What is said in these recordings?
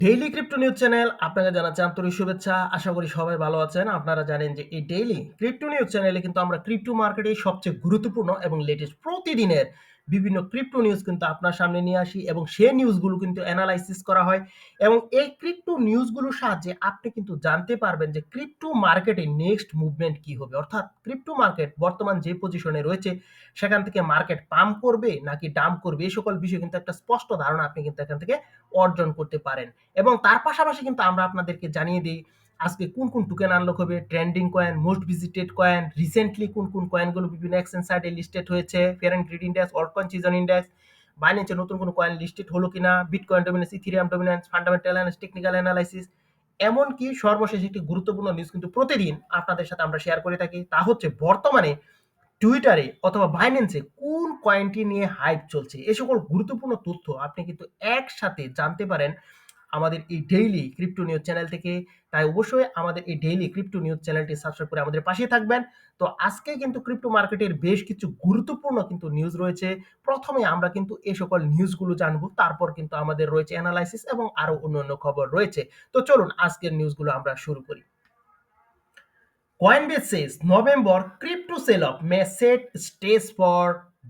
Daily crypto news channel আপনাকে জানাচ্ছি আন্তরিক শুভেচ্ছা। আশা করি সবাই ভালো আছেন। আপনারা জানেন যে এই ডেইলি ক্রিপ্টো নিউজ চ্যানেলে কিন্তু আমরা ক্রিপ্টো মার্কেটের সবচেয়ে গুরুত্বপূর্ণ এবং লেটেস্ট প্রতিদিনের বিভিন্ন ক্রিপ্টো নিউজ কিন্তু আপনার সামনে নিয়ে আসি এবং সেই নিউজগুলো কিন্তু এনালাইসিস করা হয় এবং এই ক্রিপ্টো নিউজগুলোর সাহায্যে আপনি কিন্তু জানতে পারবেন যে ক্রিপ্টো মার্কেটে নেক্সট মুভমেন্ট কি হবে। অর্থাৎ ক্রিপ্টো মার্কেট বর্তমান যে পজিশনে রয়েছে সেখান থেকে মার্কেট পাম্প করবে নাকি ডাম্প করবে এই সকল বিষয়ে কিন্তু একটা স্পষ্ট ধারণা আপনি কিন্তু এখান থেকে অর্জন করতে পারেন। এবং তার পাশাপাশি কিন্তু আমরা আপনাদেরকে জানিয়ে দিই আজকে কোন কোন টোকেন আনলক হবে, trending coin, most visited coin, recently কোন কোন কয়েনগুলো বিভিন্ন এক্সচেঞ্জ সাইটে লিস্টেড হয়েছে, fear and greed index, altcoin season index, বাইন্যান্সে নতুন কোনো কয়েন লিস্টেড হলো কিনা, bitcoin dominance, Ethereum dominance, fundamental analysis, technical analysis, এমনকি সর্বশেষ একটি গুরুত্বপূর্ণ নিউজ কিন্তু প্রতিদিন আপনাদের সাথে আমরা শেয়ার করে থাকি। তা হচ্ছে বর্তমানে টুইটারে অথবা বাইন্যান্সে কোন কয়েনটি নিয়ে হাইপ চলছে। এই সকল গুরুত্বপূর্ণ তথ্য আপনি কিন্তু একসাথে জানতে পারেন আমাদের এই ডেইলি ক্রিপ্টো নিউজ চ্যানেল থেকে। তাই অবশ্যই আমাদের এই ডেইলি ক্রিপ্টো নিউজ চ্যানেলটি সাবস্ক্রাইব করে আমাদের পাশে থাকবেন। তো আজকে কিন্তু ক্রিপ্টো মার্কেটের বেশ কিছু গুরুত্বপূর্ণ কিন্তু নিউজ রয়েছে। প্রথমে আমরা কিন্তু এই সকল নিউজগুলো জানবো, তারপর কিন্তু আমাদের রয়েছে অ্যানালাইসিস এবং আরো অন্যান্য খবর রয়েছে। তো চলুন আজকের নিউজগুলো আমরা শুরু করি। Coinbase says November crypto sell-off may set stage for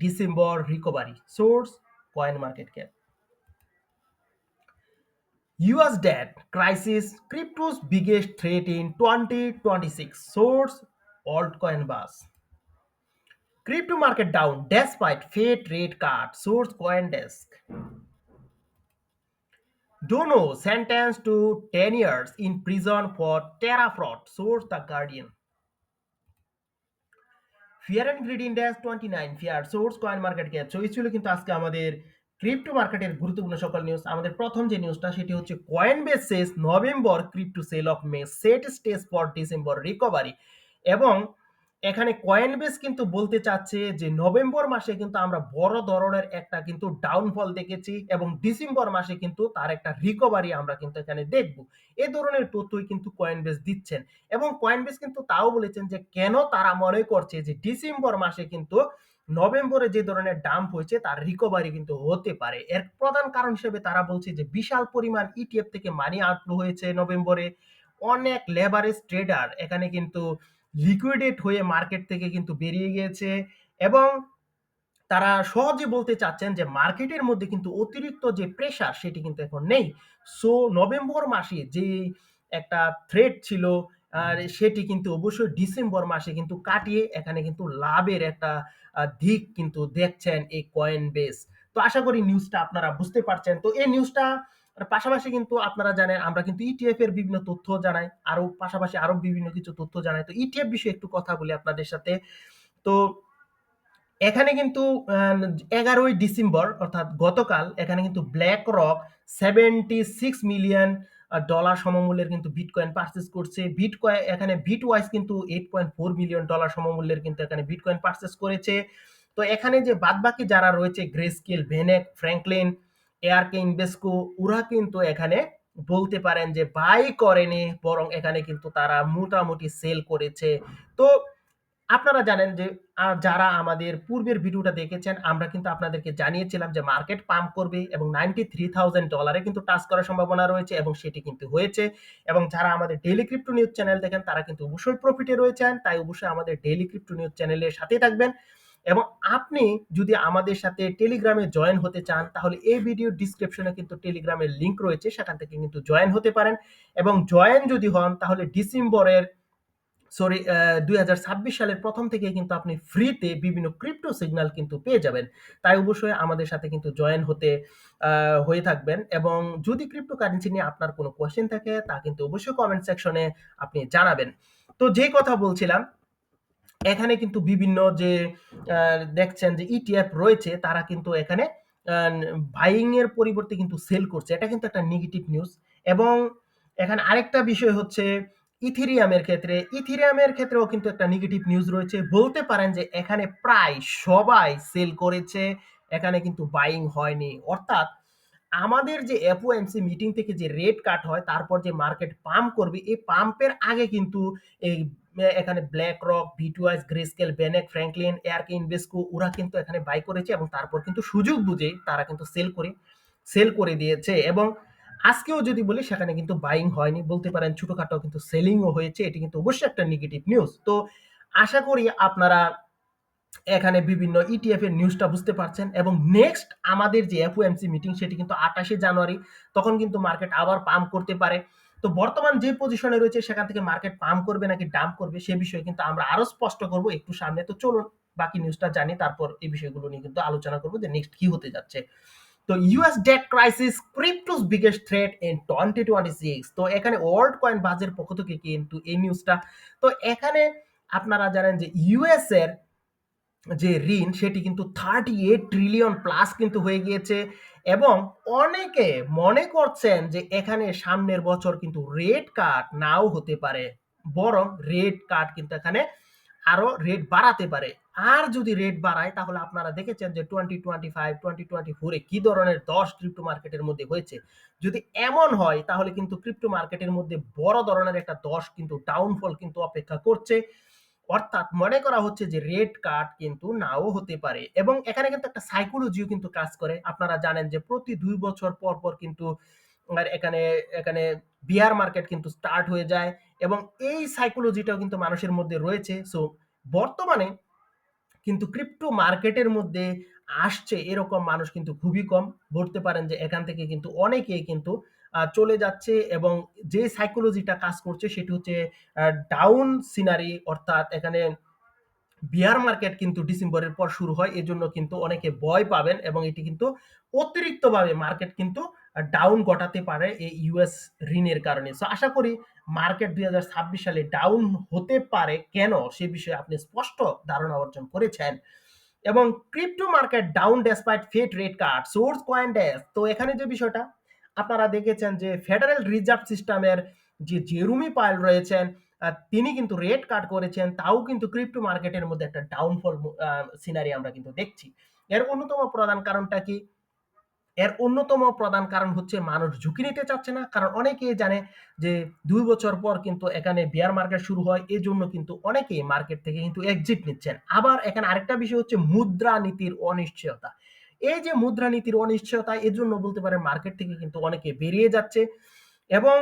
December recovery. Source CoinMarketCap. US debt crisis crypto's biggest threat in 2026. Source altcoin buzz. Crypto market down despite Fed rate cut. Source CoinDesk. Dono sentenced to 10 years in prison for Terra fraud. Source The Guardian. Fear and greed index 29 fear source coin market cap. So এই ছিল কিন্তু আজকে আমাদের crypto মার্কেটের গুরুত্বপূর্ণ সকল news. আমাদের প্রথম যে নিউজটা সেটি হচ্ছে Coinbase says November crypto sell off may set stage for December recovery. এবং এখানে কয়েনবেস কিন্তু বলতে চাচ্ছে যে নভেম্বর মাসে কিন্তু আমরা বড় ধরনের একটা কিন্তু ডাউনফল দেখেছি এবং ডিসেম্বর মাসে কিন্তু তার একটা রিকভারি আমরা কিন্তু এখানে দেখব। এই ধরনের তথ্যই কিন্তু কয়েনবেস দিচ্ছেন এবং কয়েনবেস কিন্তু তাও বলেছেন যে কেন তারা মনে করছে যে ডিসেম্বর মাসে কিন্তু নভেম্বরে যে ধরনের ডাম্প হয়েছে তার রিকভারি কিন্তু হতে পারে। এর প্রধান কারণ হিসেবে তারা বলছে যে বিশাল পরিমাণ ইটিএফ থেকে মানি আউটফ্লো হয়েছে নভেম্বরে। অনেক লেভারেজ ট্রেডার এখানে কিন্তু লিকুইডেট হয়ে মার্কেট থেকে কিন্তু বেরিয়ে গিয়েছে এবং তারা সহজে বলতে চাচ্ছেন যে মার্কেটের মধ্যে কিন্তু অতিরিক্ত যে প্রেশার সেটি কিন্তু এখন নেই। সো নভেম্বর মাসে যে একটা থ্রেট ছিল আর সেটি কিন্তু অবশ্যই ডিসেম্বর মাসে কিন্তু কাটিয়ে এখানে কিন্তু লাভের একটা দিক কিন্তু দেখছেন এই কয়েন বেস। তো আশা করি নিউজটা আপনারা বুঝতে পারছেন। তো এই নিউজটা পাশাপাশি কিন্তু আপনারা জানেন আমরা কিন্তু ইটিএফ এর বিভিন্ন তথ্য জানাই, আরো পাশাপাশি আরো বিভিন্ন কিছু তথ্য জানাই। তো ইটিএফ বিষয়ে একটু কথা বলি আপনাদের সাথে। তো এখানে কিন্তু 11ই ডিসেম্বর অর্থাৎ গতকাল এখানে কিন্তু ব্ল্যাক রক 76 মিলিয়ন ডলার সমমূল্যের কিন্তু বিটকয়েন পারচেজ করছে। বিটকয়েন এখানে বিটওয়াইজ কিন্তু 8.4 মিলিয়ন ডলার সমমূল্যের কিন্তু এখানে বিটকয়েন পারচেজ করেছে। তো এখানে যে বাদবাকি যারা রয়েছে গ্রেস্কেল, ভেনেক, ফ্র্যাঙ্কলিন, এআরকে ইনভেস্কো ওরা কিন্তু এখানে বলতে পারেন যে বাই করেনি, বরং এখানে কিন্তু তারা মোটামুটি সেল করেছে। তো আপনারা জানেন যে যারা আমাদের পূর্বের ভিডিওটা দেখেছেন আমরা কিন্তু আপনাদেরকে জানিয়েছিলাম যে মার্কেট পাম্প করবে এবং $93,000 কিন্তু টাচ করার সম্ভাবনা রয়েছে এবং সেটি কিন্তু হয়েছে। এবং যারা আমাদের ডেইলি ক্রিপ্টো নিউজ চ্যানেল দেখেন তারা কিন্তু অবশ্যই প্রফিটে রয়েছেন। তাই অবশ্যই আমাদের ডেইলি ক্রিপ্টো নিউজ চ্যানেলের সাথেই থাকবেন এবং আপনি যদি আমাদের সাথে টেলিগ্রামে জয়েন হতে চান তাহলে এই ভিডিও ডিসক্রিপশনে কিন্তু টেলিগ্রামের লিংক রয়েছে, সেখান থেকে কিন্তু জয়েন হতে পারেন এবং জয়েন যদি হন তাহলে ডিসেম্বরের 2026 সালের প্রথম থেকে কিন্তু আপনি ফ্রিতে বিভিন্ন ক্রিপ্টো সিগন্যাল কিন্তু পেয়ে যাবেন। তাই অবশ্যই আমাদের সাথে কিন্তু জয়েন হতে হয়ে থাকবেন এবং যদি ক্রিপ্টো কারেন্সি নিয়ে আপনার কোনো কোয়েশ্চেন থাকে তা কিন্তু অবশ্যই কমেন্ট সেকশনে আপনি জানাবেন। তো যে কথা বলছিলাম এখানে কিন্তু বিভিন্ন যে দেখছেন যে ইটিএফ রয়েছে তারা কিন্তু এখানে বাইং এর পরিবর্তে কিন্তু সেল করছে। এটা কিন্তু একটা নেগেটিভ নিউজ এবং এখানে আরেকটা বিষয় হচ্ছে ইথেরিয়ামের ক্ষেত্রেও কিন্তু একটা নেগেটিভ নিউজ রয়েছে। বলতে পারেন যে এখানে প্রায় সবাই সেল করেছে, এখানে কিন্তু বাইং হয়নি। অর্থাৎ আমাদের যে এফওএমসি মিটিং থেকে যে রেট কাট হয় তারপর যে মার্কেট পাম্প করবে এই পাম্পের আগে কিন্তু এই এখানে BlackRock, Bitwise, Grayscale, VanEck, Franklin, ARK Invesco ওরা কিন্তু এখানে বাই করেছে এবং তারপর কিন্তু সুযোগ বুঝে তারা কিন্তু সেল করে দিয়েছে এবং আজকেও যদি বলি সেখানে কিন্তু বাইং হয়নি, বলতে পারেন ছোটখাটো কিন্তু সেলিংও হয়েছে। এটি কিন্তু অবশ্যই একটা নেগেটিভ নিউজ। তো আশা করি আপনারা এখানে বিভিন্ন ইটিএফ এর নিউজটা বুঝতে পারছেন, এবং নেক্সট আমাদের যে এফওএমসি মিটিং সেটি কিন্তু 28শে জানুয়ারি, তখন কিন্তু মার্কেট আবার পাম্প করতে পারে। তো বর্তমান যে পজিশনে রয়েছে সেখান থেকে মার্কেট পাম্প করবে নাকি ডাম্প করবে সে বিষয়ে কিন্তু আমরা আরো স্পষ্ট করব একটু সামনে। তো চলুন বাকি নিউজটা জানি, তারপর এই বিষয়গুলো নিয়ে কিন্তু আলোচনা করব যে নেক্সট কি হতে যাচ্ছে। তো US debt crisis cryptos biggest threat in 2026। তো এখানে ওয়ার্ল্ড কয়েন বাজের পক্ষ থেকে কিন্তু এই নিউজটা। তো এখানে আপনারা জানেন যে ইউএস এর যে ঋণ সেটি কিন্তু 38 ট্রিলিয়ন প্লাস কিন্তু হয়ে গিয়েছে, এবং অনেকে মনে করছেন যে এখানে সামনের বছর কিন্তু রেট কাট নাও হতে পারে, বরং রেট কাট কিন্তু এখানে আরো রেট বাড়াতে পারে। আর যদি রেট বাড়ায় তাহলে আপনারা দেখেছেন যে 2025 2024 কি ধরনের দশ ক্রিপ্টো মার্কেটের মধ্যে হয়েছে। যদি এমন হয় তাহলে কিন্তু ক্রিপ্টো মার্কেটের মধ্যে বড় ধরনের একটা দশ কিন্তু ডাউনফল কিন্তু অপেক্ষা করছে। অর্থাৎ মনে করা হচ্ছে যে রেড কার্ড কিন্তু নাও হতে পারে, এবং এখানে কিন্তু একটা সাইকোলজিও কিন্তু কাজ করে। আপনারা জানেন যে প্রতি 2 বছর পর পর কিন্তু এখানে এখানে বিয়ার মার্কেট কিন্তু স্টার্ট হয়ে যায়, এবং এই সাইকোলজিটাও কিন্তু মানুষের মধ্যে রয়েছে। সো বর্তমানে কিন্তু ক্রিপ্টো মার্কেটের মধ্যে আসছে এরকম মানুষ কিন্তু খুবই কম। বলতে পারেন যে এখান থেকে কিন্তু অনেকেই কিন্তু চলে যাচ্ছে, এবং যে সাইকোলজিটা কাজ করছে সেটি হচ্ছে ডাউন সিনারি, অর্থাৎ এখানে বিয়ার মার্কেট কিন্তু ডিসেম্বরের পর শুরু হয়, এজন্য কিন্তু অনেকে ভয় পাবেন, এবং এটি কিন্তু অতিরিক্তভাবে মার্কেট কিন্তু ডাউন ঘটাতে পারে এই ইউএস ঋণের কারণে। সো আশা করি মার্কেট 2026 সালে ডাউন হতে পারে কেন সে বিষয়ে আপনি স্পষ্ট ধারণা অর্জন করেছেন। এবং crypto market down despite Fed rate cut source CoinDesk. তো এখানে যে বিষয়টা আপনারা দেখেছেন যে ফেডারেল রিজার্ভ সিস্টেমের যে জেরুমি পাইল রয়েছেন, তিনি কিন্তু রেট কাট করেছেন, তাও কিন্তু ক্রিপ্টো মার্কেটের মধ্যে একটা ডাউনফল সিনারি আমরা কিন্তু দেখছি। এর অন্যতম প্রধান কারণটা কি? এর অন্যতম প্রধান কারণ হচ্ছে মানুষ ঝুঁকি নিতে চাচ্ছে না, কারণ অনেকেই জানে যে 2 বছর পর কিন্তু এখানে বিয়ার মার্কেট শুরু হয়, এই জন্য কিন্তু অনেকেই মার্কেট থেকে কিন্তু এক্সিট নিচ্ছেন। আবার এখানে আরেকটা বিষয় হচ্ছে মুদ্রানীতির অনিশ্চয়তা। এই যে মুদ্রানীতির অনিশ্চয়তা, এর জন্য বলতে পারেন মার্কেট থেকে কিন্তু অনেকে বেরিয়ে যাচ্ছে, এবং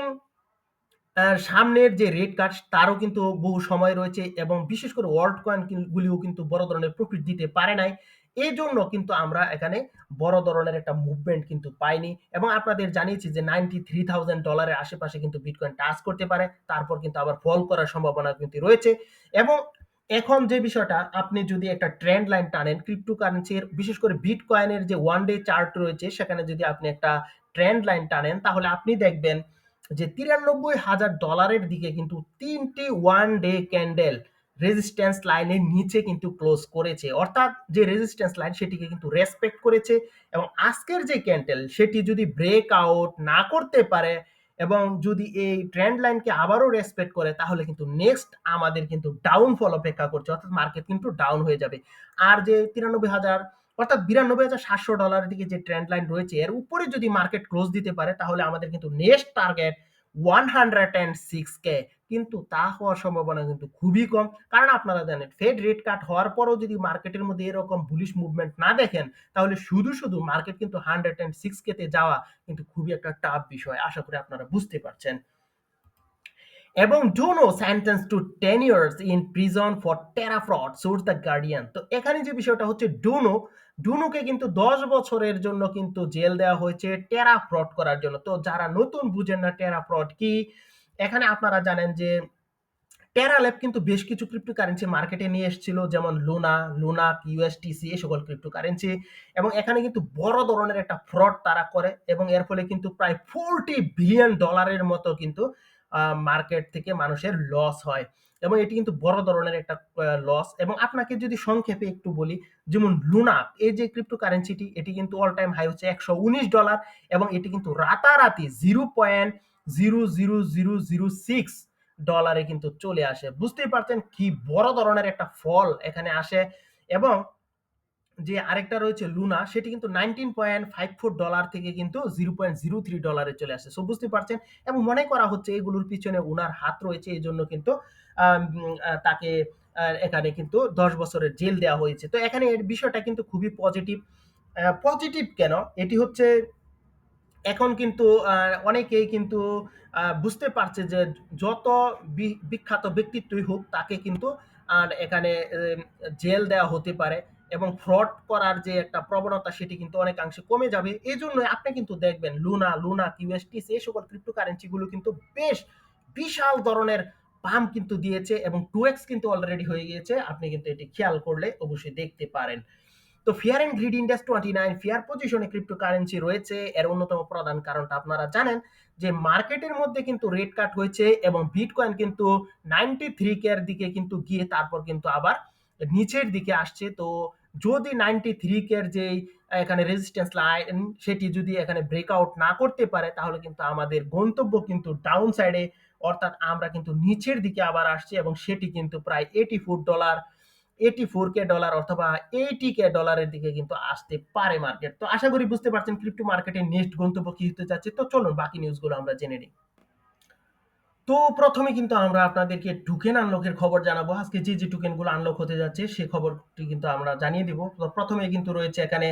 সামনের যে রেট কাট তারও কিন্তু বহু সময় রয়েছে, এবং বিশেষ করে ওয়ার্ল্ড কয়েন গুলিও কিন্তু বড় ধরনের প্রফিট দিতে পারে নাই। এই জন্য কিন্তু আমরা এখানে বড় ধরনের একটা মুভমেন্ট কিন্তু পাইনি, এবং আপনাদের জানিয়েছি যে $93,000 আশেপাশে কিন্তু বিটকয়েন টাচ করতে পারে, তারপর কিন্তু আবার ফল করার সম্ভাবনা কিন্তু রয়েছে। এবং এখন যে বিষয়টা, আপনি যদি একটা ট্রেন্ড লাইন টানেন ক্রিপ্টোকারেন্সির, বিশেষ করে বিটকয়েনের যে ওয়ান ডে চার্ট রয়েছে সেখানে যদি আপনি একটা ট্রেন্ড লাইন টানেন তাহলে আপনি দেখবেন যে $93,000 দিকে কিন্তু 3টি ওয়ান ডে ক্যান্ডেল রেজিস্ট্যান্স লাইনের নিচে কিন্তু ক্লোজ করেছে, অর্থাৎ যে রেজিস্ট্যান্স লাইন সেটিকে কিন্তু রেসপেক্ট করেছে। এবং আজকের যে ক্যান্ডেল সেটি যদি ব্রেক আউট না করতে পারে এবং যদি এই ট্রেন্ড লাইনকে আবারও রেসপেক্ট করে তাহলে কিন্তু নেক্সট আমাদের কিন্তু ডাউনফল অপেক্ষা করছে, অর্থাৎ মার্কেট কিন্তু ডাউন হয়ে যাবে। আর যে 93,000 অর্থাৎ $92,700 দিকে যে ট্রেন্ড লাইন রয়েছে এর উপরে যদি মার্কেট ক্লোজ দিতে পারে তাহলে আমাদের কিন্তু নেক্সট টার্গেট 106K, কিন্তু তা হওয়ার সম্ভাবনা কিন্তু খুবই কম। কারণ আপনারা জানেন ফেড রেট কাট হওয়ার পরও যদি মার্কেটের মধ্যে এরকম বুলিশ মুভমেন্ট না দেখেন তাহলে শুধু শুধু মার্কেট কিন্তু 106K তে যাওয়া কিন্তু খুবই একটা টাফ বিষয়। আশা করি আপনারা বুঝতে পারছেন। এবং Do Kwon sentence to 10 years in prison for Terra fraud, source the Guardian. তো এখানে যে বিষয়টা হচ্ছে ডোনোকে কিন্তু 10 বছরের জন্য কিন্তু জেল দেওয়া হয়েছে টেরা ফ্রড করার জন্য। তো যারা নতুন বুঝেন না টেরা ফ্রড কি, এখানে আপনারা জানেন যে টেরা ল্যাব কিন্তু বেশ কিছু ক্রিপ্টোকারেন্সি মার্কেটে নিয়ে এসেছিল, যেমন লুনা, ইউএসটিসি, এই সকল ক্রিপ্টোকারেন্সি, এবং এখানে কিন্তু বড় ধরনের একটা ফ্রড তারা করে, এবং এর ফলে কিন্তু প্রায় $40 বিলিয়ন মতো কিন্তু মার্কেট থেকে মানুষের লস হয়, এবং এটি কিন্তু বড় ধরনের একটা লস। এবং আপনাকে যদি সংক্ষেপে একটু বলি, যেমন লুনা এই যে ক্রিপ্টোকারেন্সিটি এটি কিন্তু অল টাইম হাই হচ্ছে $119, এবং এটি কিন্তু রাতারাতি $0.00006 কিন্তু চলে আসে। বুঝতেই পারছেন কি বড় ধরনের একটা ফল এখানে আসে। এবং যে আরেকটা রয়েছে লুনা সেটি কিন্তু $19.54 থেকে কিন্তু $0.03 চলে আসে। সো বুঝতে পারছেন, এবং মনে করা হচ্ছে এগুলোর পিছনে উনার হাত রয়েছে, এই জন্য কিন্তু তাকে এখানে কিন্তু 10 বছরের জেল দেওয়া হয়েছে। তো এখানে এর বিষয়টা কিন্তু খুবই পজিটিভ। পজিটিভ কেন? এটি হচ্ছে এখন কিন্তু অনেকেই কিন্তু বুঝতে পারছে যে যত বিখ্যাত ব্যক্তিত্বই হোক তাকে কিন্তু এখানে জেল দেওয়া হতে পারে এবং ফ্রড করার যে একটা প্রবণতা সেটি কিন্তু অনেকাংশে কমে যাবে। এজন্যই আপনি কিন্তু দেখবেন লুনা, কিউএসটিসি এই সকল ক্রিপ্টোকারেন্সি গুলো কিন্তু বেশ বিশাল ধরনের পাম্প কিন্তু দিয়েছে এবং 2x কিন্তু অলরেডি হয়ে গিয়েছে। আপনি কিন্তু এটি খেয়াল করলে অবশ্যই দেখতে পারেন। তো fear and greed index 29 fear পজিশনে ক্রিপ্টোকারেন্সি রয়েছে। এর অন্যতম প্রধান কারণটা আপনারা জানেন যে মার্কেটের মধ্যে কিন্তু রেট কাট হয়েছে এবং বিটকয়েন কিন্তু 93 কে এর দিকে কিন্তু গিয়ে তারপর কিন্তু আবার নিচের দিকে আসছে। তো যদি 93 কে এর যেই এখানে রেজিস্ট্যান্স লাইন সেটি যদি এখানে ব্রেকআউট না করতে পারে তাহলে কিন্তু আমাদের গন্তব্য কিন্তু ডাউন সাইডে, অর্থাৎ আমরা কিন্তু নিচের দিকে আবার আসছি এবং সেটি কিন্তু প্রায় $84 $84K অথবা $80K দিকে কিন্তু আসতে পারে মার্কেট। তো আশা করি বুঝতে পারছেন ক্রিপ্টো মার্কেটের নেক্সট গন্তব্য কি হতে যাচ্ছে। তো চলুন বাকি নিউজগুলো আমরা জেনে নিই। তো প্রথমে কিন্তু আমরা আপনাদেরকে টোকেন আনলকের খবর জানাবো। আজকে যে টোকেনগুলো আনলক হতে যাচ্ছে সে খবরটি কিন্তু আমরা জানিয়ে দিব। তো প্রথমে কিন্তু রয়েছে এখানে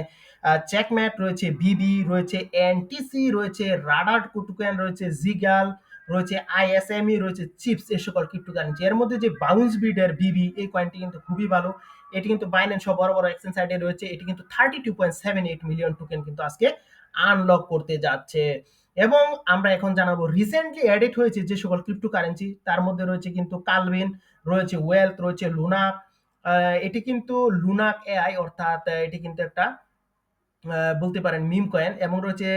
চেকমেট, রয়েছে বিবি, রয়েছে এনটিসি, রয়েছে রাডার টোকেন, রয়েছে জিগাল, রয়েছে আইএসএমই, রয়েছে চিপস এই সকল ক্রিপ্টোকারেন্সি। এর মধ্যে যে বাউন্স বিডের বিবি এই কয়েনটি কিন্তু খুবই ভালো। এটি কিন্তু বাইন্যান্স সহ বড় বড় এক্সচেঞ্জ সাইটে রয়েছে। এটি কিন্তু 32.78 মিলিয়ন টোকেন কিন্তু আজকে আনলক করতে যাচ্ছে। এবং আমরা এখন জানাবো রিসেন্টলি এডিট হয়েছে যে সকল ক্রিপ্টোকারেন্সি তার মধ্যে রয়েছে কিন্তু কালভিন, রয়েছে ওয়েলথ, রয়েছে লুনা। এটি কিন্তু লুনাক এআই, অর্থাৎ এটি কিন্তু একটা বলতে পারেন মিম কয়েন, এবং রয়েছে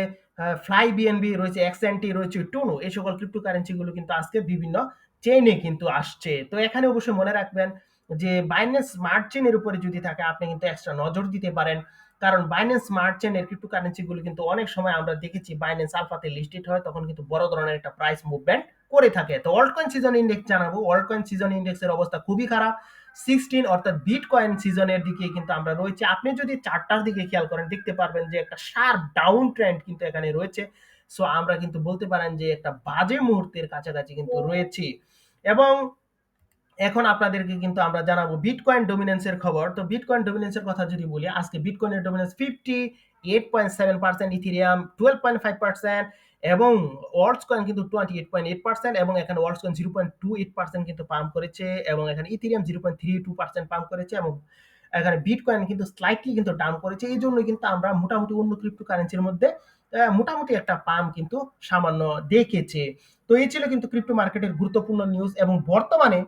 ফ্লাই বিএনবি, রয়েছে এক্সএনটি, রয়েছে টুনু। এই সকল ক্রিপ্টোকারেন্সি গুলো কিন্তু আজকে বিভিন্ন চেইনে কিন্তু আসছে। তো এখানে অবশ্যই মনে রাখবেন যে বাইন্যান্স স্মার্ট চেইনের উপরে যদি থাকে আপনি কিন্তু এক্সট্রা নজর দিতে পারেন, কারণ বাইন্যান্স স্মার্ট চেইনের ক্রিপ্টোকারেন্সি গুলো কিন্তু অনেক সময় আমরা দেখেছি বাইন্যান্স আলফাতে লিস্টেড হয় তখন কিন্তু বড় ধরনের একটা প্রাইস মুভমেন্ট করে থাকে। তো অল্ট কয়েন সিজন ইন্ডেক্স জানাবো। অল্ট কয়েন সিজন ইন্ডেক্সের অবস্থা খুবই খারাপ। 16 অর্থাৎ বিটকয়েন সিজনের দিকে কিন্তু আমরা রয়েছে। আপনি যদি চার্টটার দিকে খেয়াল করেন দেখতে পারবেন যে একটা শার্প ডাউন ট্রেন্ড কিন্তু এখানে রয়েছে। সো আমরা কিন্তু বলতে পারেন যে একটা বাজে মুহূর্তের কাছাকাছি কিন্তু রয়েছি। এবং এখন আপনাদেরকে কিন্তু আমরা জানাবো বিটকয়েন ডমিনেন্সের খবর। তো বিটকয়েন ডমিনেন্সের কথা যদি বলি, আজকে বিটকয়েনের ডমিনেন্স 58.7%, ইথেরিয়াম 12.5% এবং ওয়ার্লডস কয়েন কিন্তু 28.8% এবং এখানে ওয়ার্লডস কয়েন 0.28% কিন্তু পাম্প করেছে এবং এখানে ইথেরিয়াম 0.32% পাম্প করেছে এবং এখানে বিটকয়েন কিন্তু স্লাইটলি কিন্তু ডাউন করেছে। এই জন্য কিন্তু আমরা মোটামুটি অন্য ক্রিপ্টোকারেন্সির মধ্যে মোটামুটি একটা পাম্প কিন্তু সামান্য দেখেছে। তো এই ছিল কিন্তু ক্রিপ্টো মার্কেটের গুরুত্বপূর্ণ নিউজ। এবং বর্তমানে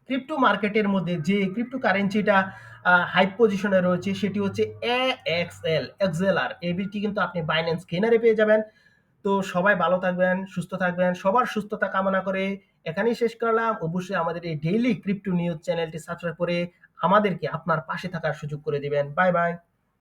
ক্রিপ্টো মার্কেটের মধ্যে যে ক্রিপ্টোকারেন্সিটা হাই পজিশনে রয়েছে সেটি হচ্ছে এক্সএলআর। এবিটি কিন্তু আপনি বাইন্যান্স স্ক্যানারে পেয়ে যাবেন। তো সবাই ভালো থাকবেন, সুস্থ থাকবেন। সবার সুস্থতা কামনা করে এখানেই শেষ করলাম। অবশ্যই আমাদের এই ডেইলি ক্রিপ্টো নিউজ চ্যানেলটি সাবস্ক্রাইব করে আমাদেরকে আপনার পাশে থাকার সুযোগ করে দিবেন। Bye bye.